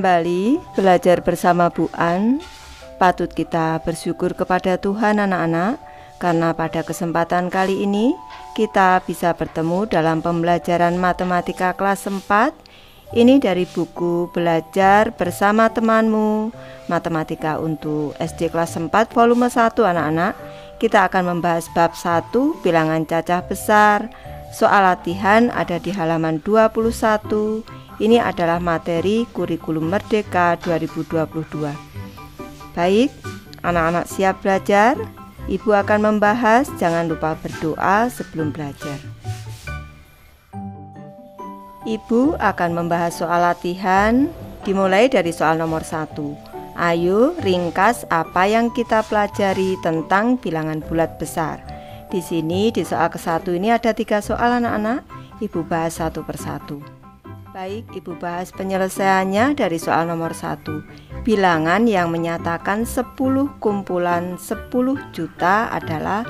Kembali belajar bersama Bu An. Patut kita bersyukur kepada Tuhan anak-anak, karena pada kesempatan kali ini kita bisa bertemu dalam pembelajaran matematika kelas 4. Ini dari buku Belajar Bersama Temanmu, Matematika untuk SD kelas 4 volume 1 anak-anak. Kita akan membahas bab 1, bilangan cacah besar. Soal latihan ada di halaman 21. Ini adalah materi kurikulum Merdeka 2022. Baik, anak-anak siap belajar? Ibu akan membahas, jangan lupa berdoa sebelum belajar. Ibu akan membahas soal latihan, dimulai dari soal nomor 1. Ayo ringkas apa yang kita pelajari tentang bilangan bulat besar. Di sini di soal ke-1 ini ada 3 soal anak-anak. Ibu bahas satu persatu. Baik, Ibu bahas penyelesaiannya dari soal nomor 1. Bilangan yang menyatakan 10 kumpulan 10 juta adalah,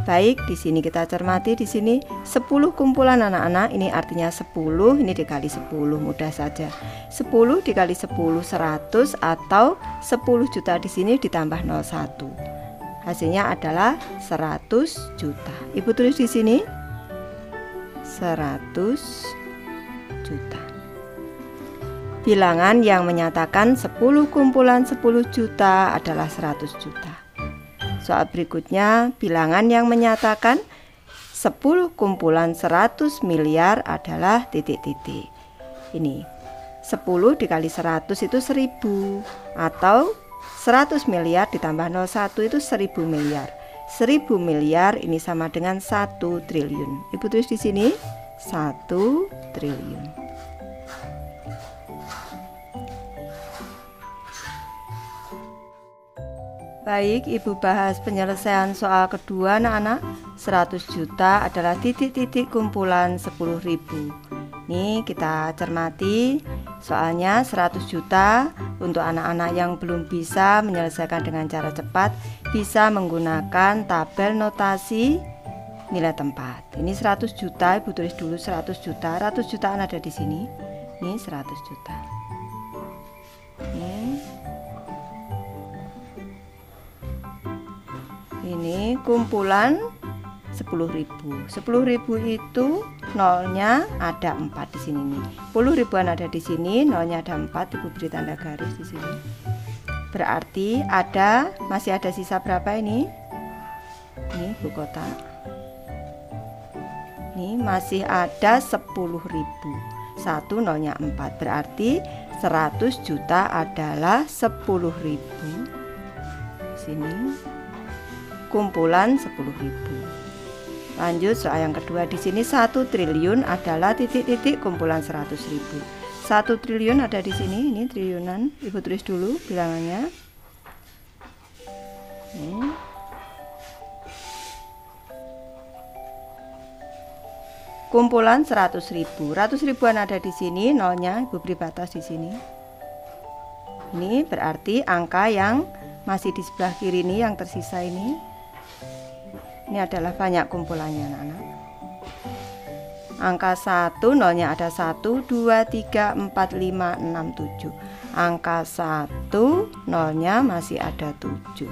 baik, di sini kita cermati di sini 10 kumpulan anak-anak, ini artinya 10, ini dikali 10, mudah saja. 10 dikali 10 100 atau 10 juta di sini ditambah 01. Hasilnya adalah 100 juta. Ibu tulis di sini 100 juta. Bilangan yang menyatakan 10 kumpulan 10 juta adalah 100 juta. Soal berikutnya, bilangan yang menyatakan 10 kumpulan 100 miliar adalah titik-titik. Ini 10 dikali 100 itu 1000, atau 100 miliar ditambah 01 itu 1000 miliar. 1000 miliar ini sama dengan 1 triliun. Ibu tulis di sini 1 triliun. Baik, Ibu bahas penyelesaian soal kedua anak-anak. 100 juta adalah titik-titik kumpulan 10.000. Nih kita cermati soalnya 100 juta. Untuk anak-anak yang belum bisa menyelesaikan dengan cara cepat, bisa menggunakan tabel notasi nilai tempat. Ini 100 juta, Ibu tulis dulu 100 juta. 100 jutaan ada di sini. Ini 100 juta. Ini kumpulan 10.000. 10.000 itu nolnya ada 4 di sini nih. 10 ribuan ada di sini, nolnya ada 4, Ibu beri tanda garis di sini. Berarti masih ada sisa berapa ini? Ini ibu kota. Ini masih ada 10.000. 1 nolnya 4. Berarti 100 juta adalah 10.000. Sini. Kumpulan 10.000. Lanjut soal yang kedua, di sini 1 triliun adalah titik-titik kumpulan 100.000. 1 triliun ada di sini, ini triliunan. Ibu tulis dulu bilangannya. Kumpulan 100.000. 100 ribuan ada di sini, nolnya Ibu beri batas di sini. Ini berarti angka yang masih di sebelah kiri ini yang tersisa ini. Ini adalah banyak kumpulannya anak-anak. Angka 1 nolnya ada 1, 2, 3, 4, 5, 6, 7. Angka 1 nolnya masih ada 7.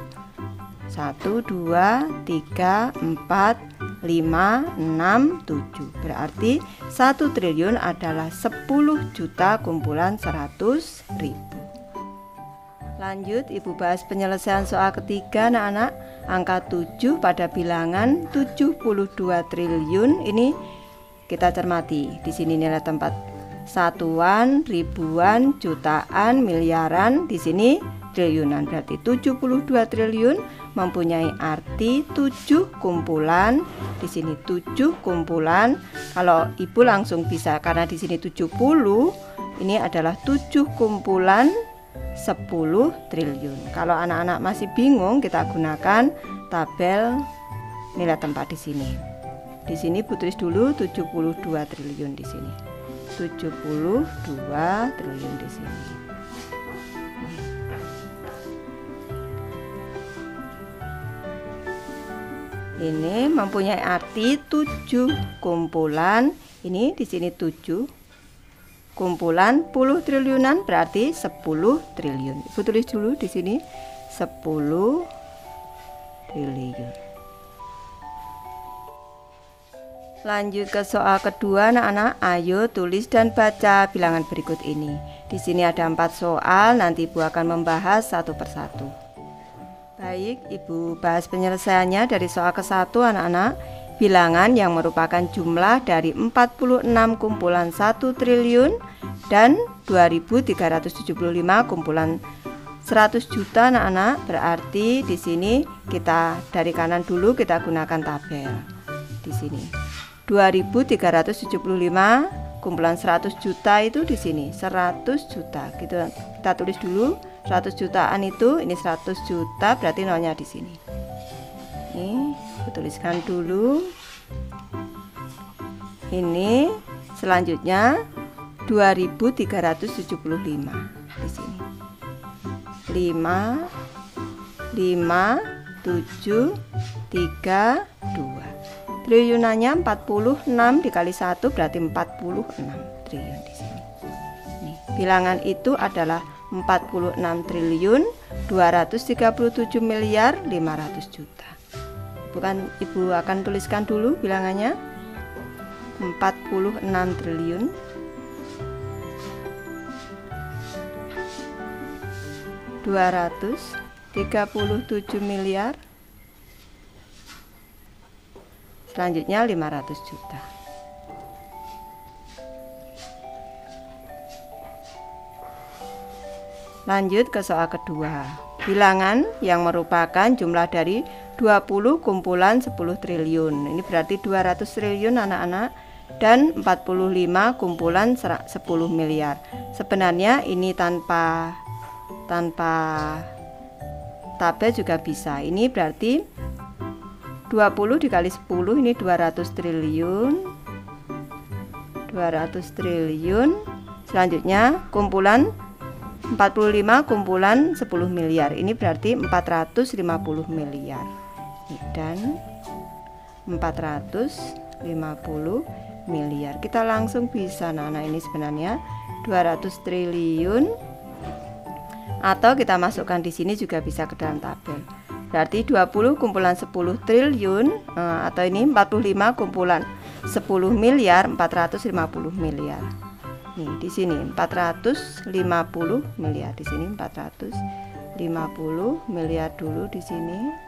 1, 2, 3, 4, 5, 6, 7. Berarti 1 triliun adalah 10 juta kumpulan 100.000. Lanjut, Ibu bahas penyelesaian soal ketiga anak-anak. Angka 7 pada bilangan 72 triliun ini kita cermati. Di sini nilai tempat satuan, ribuan, jutaan, miliaran, di sini triliunan. Berarti 72 triliun mempunyai arti 7 kumpulan. Di sini 7 kumpulan. Kalau Ibu langsung bisa, karena di sini 70, ini adalah 7 kumpulan 10 triliun. Kalau anak-anak masih bingung, kita gunakan tabel nilai tempat di sini. Di sini Ibu tulis dulu 72 triliun di sini. 72 triliun di sini. Ini mempunyai arti 7 kumpulan. Ini di sini 7. kumpulan puluh triliunan berarti 10 triliun. Ibu tulis dulu di sini 10 triliun. Lanjut ke soal kedua anak-anak. Ayo tulis dan baca bilangan berikut ini. Di sini ada 4 soal, nanti Ibu akan membahas satu persatu. Baik, Ibu bahas penyelesaiannya dari soal ke-1 anak-anak. Bilangan yang merupakan jumlah dari 46 kumpulan 1 triliun dan 2375 kumpulan 100 juta anak-anak. Berarti di sini kita dari kanan dulu kita gunakan tabel. Di sini 2375 kumpulan 100 juta itu di sini 100 juta. Kita tulis dulu 100 jutaan itu, ini 100 juta berarti nolnya di sini. Ini aku tuliskan dulu. Ini selanjutnya 2375 di sini. 5 5 7 3 2. Triliunannya 46 dikali 1 berarti 46 triliun di sini. Nih, bilangan itu adalah 46 triliun 237 miliar 500 juta. Ibu akan tuliskan dulu bilangannya 46 triliun 237 miliar, selanjutnya 500 juta. Lanjut ke soal kedua. Bilangan yang merupakan jumlah dari 20 kumpulan 10 triliun. Ini berarti 200 triliun anak-anak dan 45 kumpulan 10 miliar. Sebenarnya ini tanpa tabel juga bisa. Ini berarti 20 dikali 10 ini 200 triliun. 200 triliun. Selanjutnya kumpulan 45 kumpulan 10 miliar. Ini berarti 450 miliar. Dan 450 miliar. Kita langsung bisa nah ini sebenarnya 200 triliun, atau kita masukkan di sini juga bisa ke dalam tabel. Berarti 20 kumpulan 10 triliun atau ini 45 kumpulan 10 miliar 450 miliar. Nih di sini 450 miliar, di sini 450 miliar dulu di sini.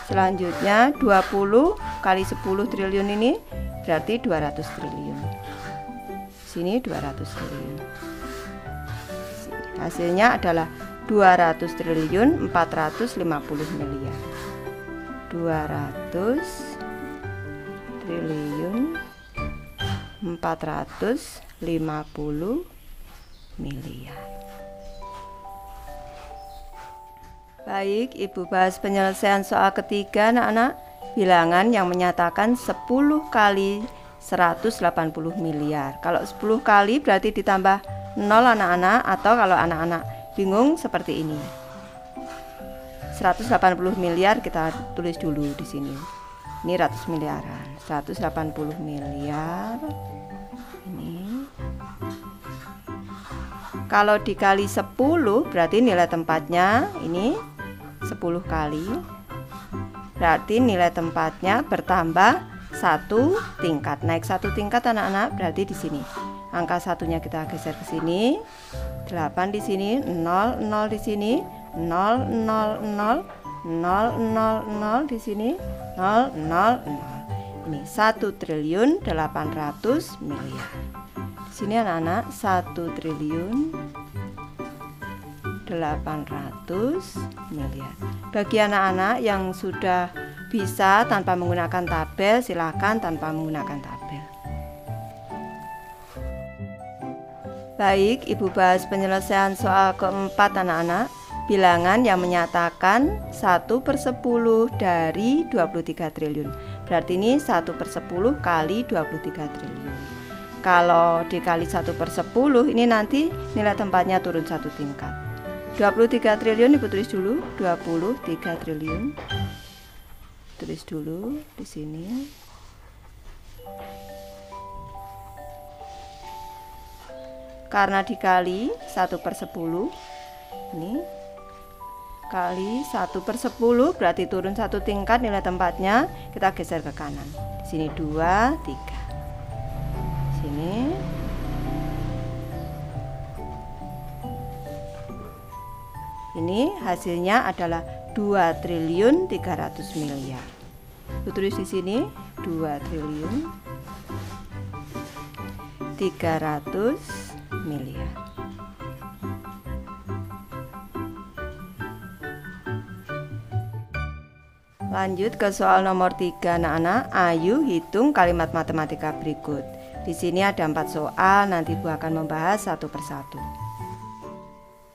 Selanjutnya 20 kali 10 triliun ini berarti 200 triliun. Sini 200 triliun. Hasilnya adalah 200 triliun 450 miliar. 200 triliun 450 miliar. Baik, Ibu bahas penyelesaian soal ketiga anak-anak. Bilangan yang menyatakan 10 kali 180 miliar. Kalau 10 kali berarti ditambah 0 anak-anak, atau kalau anak-anak bingung seperti ini. 180 miliar kita tulis dulu di sini. Ini ratus miliaran. 180 miliar. Ini. Kalau dikali 10 berarti nilai tempatnya ini 10 kali. Berarti nilai tempatnya bertambah 1 tingkat. Naik 1 tingkat anak-anak, berarti di sini. Angka satunya kita geser ke sini. 8 di sini, 0 0 di sini, 0 0 0 0 0 0 di sini, 0 0 0. Ini 1 triliun 800 miliar. Di sini anak-anak 1 triliun 800 miliar. Bagi anak-anak yang sudah bisa tanpa menggunakan tabel, silakan tanpa menggunakan tabel. Baik, Ibu bahas penyelesaian soal keempat anak-anak. Bilangan yang menyatakan 1/10 dari 23 triliun. Berarti ini 1/10 kali 23 triliun. Kalau dikali 1/10 ini nanti nilai tempatnya turun 1 tingkat. 23 triliun Ibu tulis dulu, 23 triliun. Tulis dulu di sini. karena dikali 1/10. Ini kali 1/10 berarti turun 1 tingkat nilai tempatnya, kita geser ke kanan. Di sini 2, 3. Sini. Ini hasilnya adalah 2.300 miliar. Tulis di sini 2.300 miliar. Lanjut ke soal nomor 3 anak-anak. Ayu hitung kalimat matematika berikut. Di sini ada 4 soal, nanti Bu akan membahas satu persatu.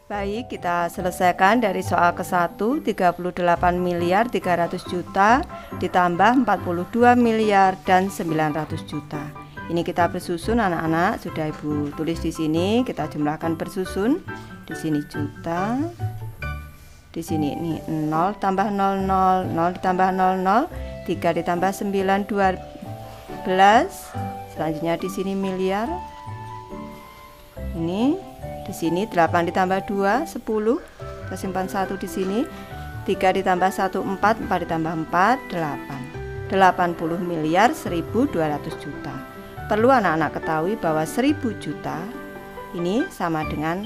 Baik, kita selesaikan dari soal ke-1, 38 miliar 300 juta ditambah 42 miliar dan 900 juta. Ini kita bersusun anak-anak, sudah Ibu tulis di sini, kita jumlahkan bersusun. Di sini juta. Di sini ini 0 tambah 0, 0, 0 ditambah 0, 0, 3 ditambah 9, 12. Selanjutnya di sini miliar. Ini di sini 8 ditambah 2, 10. Kita simpan 1 di sini. 3 ditambah 1, 4, 4 ditambah 4, 8. 80 miliar 1.200 juta. Perlu anak-anak ketahui bahwa 1.000 juta ini sama dengan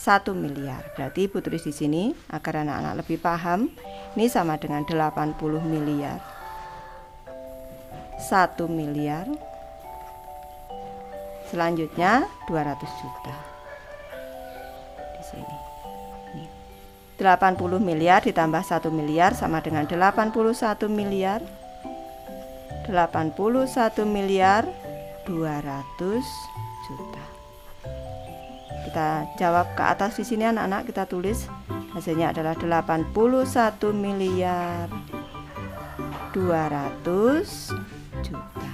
1 miliar. Berarti Ibu tulis di sini agar anak-anak lebih paham. Ini sama dengan 80 miliar. 1 miliar. Selanjutnya 200 juta. Di sini. Ini. 80 miliar ditambah 1 miliar sama dengan 81 miliar. 81 miliar 200 juta. Kita jawab ke atas di sini anak-anak, kita tulis hasilnya adalah 81 miliar 200 juta.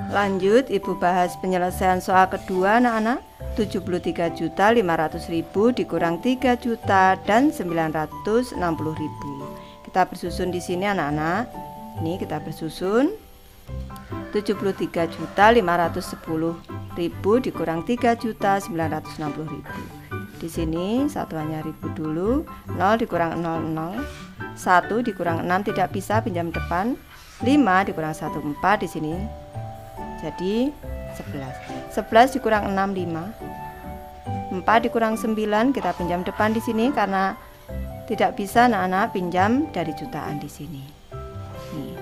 Lanjut, Ibu bahas penyelesaian soal kedua anak-anak. 73.500.000 dikurang 3 juta dan 960.000. Kita bersusun di sini anak-anak. Ini kita bersusun 73.510.000 dikurang 3.960.000. Di sini satuannya ribu dulu. 0 dikurang 0, 0. 1 dikurang 6 tidak bisa, pinjam depan. 5 dikurang 1, 4 di sini. Jadi 11. 11 dikurang 6, 5. 4 dikurang 9 kita pinjam depan di sini karena tidak bisa anak-anak pinjam dari jutaan di sini. Nih.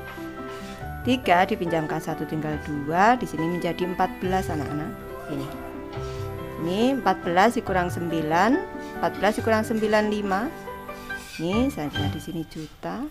3 dipinjamkan 1 tinggal 2, di sini menjadi 14 anak-anak. Ini 14 dikurang 9, 14 dikurang 9, 5. Ini saja di sini juta.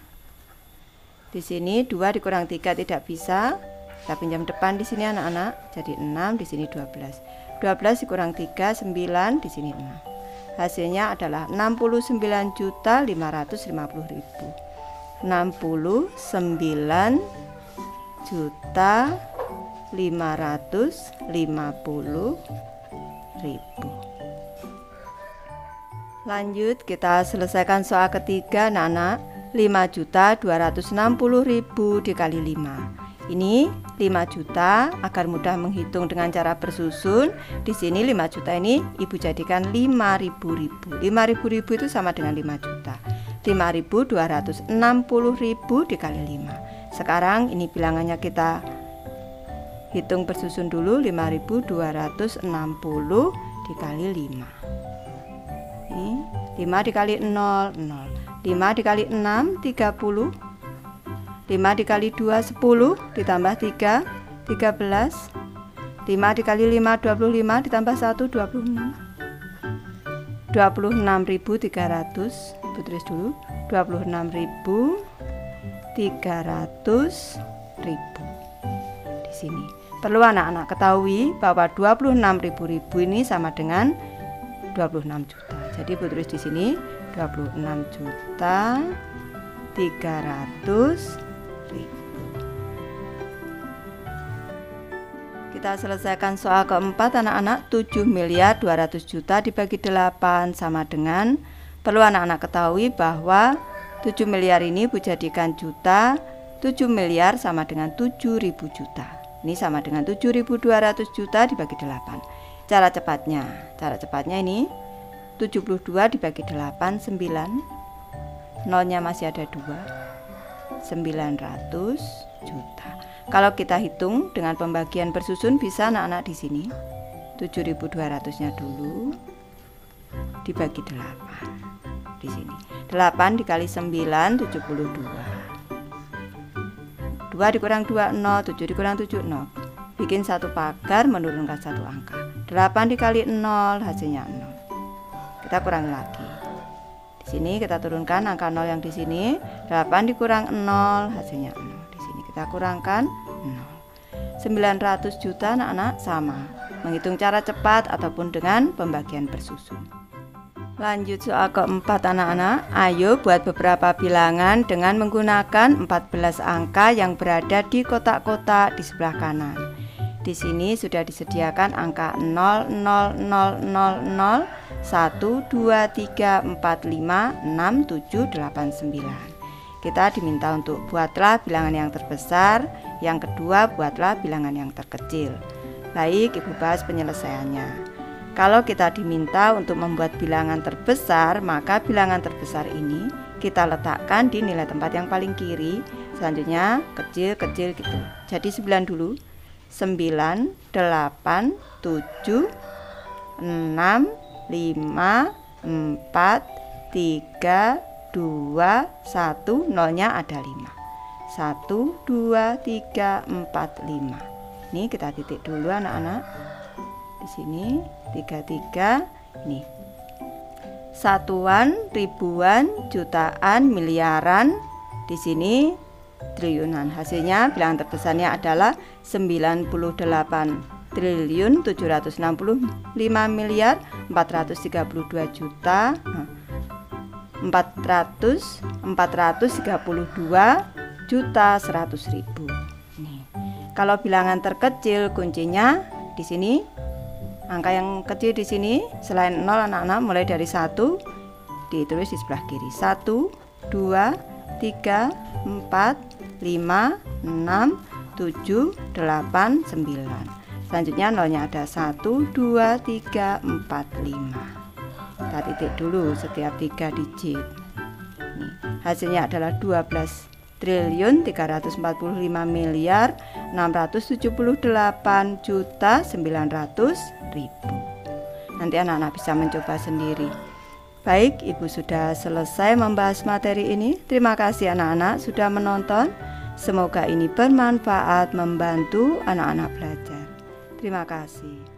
Di sini 2 dikurang 3 tidak bisa. Kita pinjam depan di sini anak-anak, jadi 6, di sini 12. 12 dikurang 3, 9, di sini 6. Hasilnya adalah 69.550.000. 69.550.000. Lanjut, kita selesaikan soal ketiga anak-anak. 5.260.000 dikali 5. Ini 5 juta, agar mudah menghitung dengan cara bersusun. Di sini 5 juta ini Ibu jadikan 5.000. 5.000 itu sama dengan 5 juta. 5.260.000 dikali 5. Sekarang ini bilangannya kita hitung bersusun dulu. 5.260 dikali 5. Ini 5 dikali 0, 0. 5 dikali 6, 30. 5 dikali 2, 10, ditambah 3, 13. 5 dikali 5, 25, ditambah 1, 26. 26.300. Ibu tulis dulu 26.300.000 di sini. Perlu anak-anak ketahui bahwa 26.000 ini sama dengan 26 juta. Jadi Ibu tulis di sini 26.300.000. Kita selesaikan soal keempat anak-anak. 7.200.000.000 dibagi 8 sama dengan, perlu anak-anak ketahui bahwa 7 miliar ini Ibu jadikan juta, 7 miliar sama dengan 7.000 juta. Ini sama dengan 7.200 juta dibagi 8. Cara cepatnya ini 72 dibagi 8, 9. Nolnya masih ada 2. 900 juta. Kalau kita hitung dengan pembagian bersusun bisa anak-anak di sini. 7.200-nya dulu dibagi 8. Di sini. 8 dikali 9, 72. 2 dikurang 2, 0, 7 dikurang 7, 0. Bikin satu pagar, menurunkan satu angka. 8 dikali 0, hasilnya 0. Kita kurangi lagi. Di sini kita turunkan angka 0 yang di sini. 8 dikurang 0, hasilnya 0. Di sini kita kurangkan 0. 900 juta anak-anak sama. Menghitung cara cepat ataupun dengan pembagian bersusun. Lanjut soal keempat anak-anak. Ayo buat beberapa bilangan dengan menggunakan 14 angka yang berada di kotak-kotak di sebelah kanan. Di sini sudah disediakan angka 0, 0, 0, 0, 0, 1, 2, 3, 4, 5, 6, 7, 8, 9. Kita diminta untuk buatlah bilangan yang terbesar, yang kedua buatlah bilangan yang terkecil. Baik, Ibu bahas penyelesaiannya. Kalau kita diminta untuk membuat bilangan terbesar, maka bilangan terbesar ini kita letakkan di nilai tempat yang paling kiri. Selanjutnya kecil-kecil gitu. Jadi 9 dulu. 9, 8, 7, 6, 5, 4, 3, 2, 1. Nolnya ada 5. 1, 2, 3, 4, 5. Ini kita titik dulu anak-anak. Di sini 33. Ini satuan, ribuan, jutaan, miliaran. Di sini triliunan. Hasilnya bilangan terbesarnya adalah 98.432.432.100.000. Nih. Kalau bilangan terkecil kuncinya di sini. Angka yang kecil di sini selain 0 anak-anak mulai dari 1 ditulis di sebelah kiri. 1, 2, 3, 4, 5, 6, 7, 8, 9. Selanjutnya nolnya ada 1, 2, 3, 4, 5. Kita titik dulu setiap 3 digit. Nih, hasilnya adalah 12.344.678.900.000. Nanti anak-anak bisa mencoba sendiri. Baik, Ibu sudah selesai membahas materi ini. Terima kasih anak-anak sudah menonton. Semoga ini bermanfaat membantu anak-anak belajar. Terima kasih.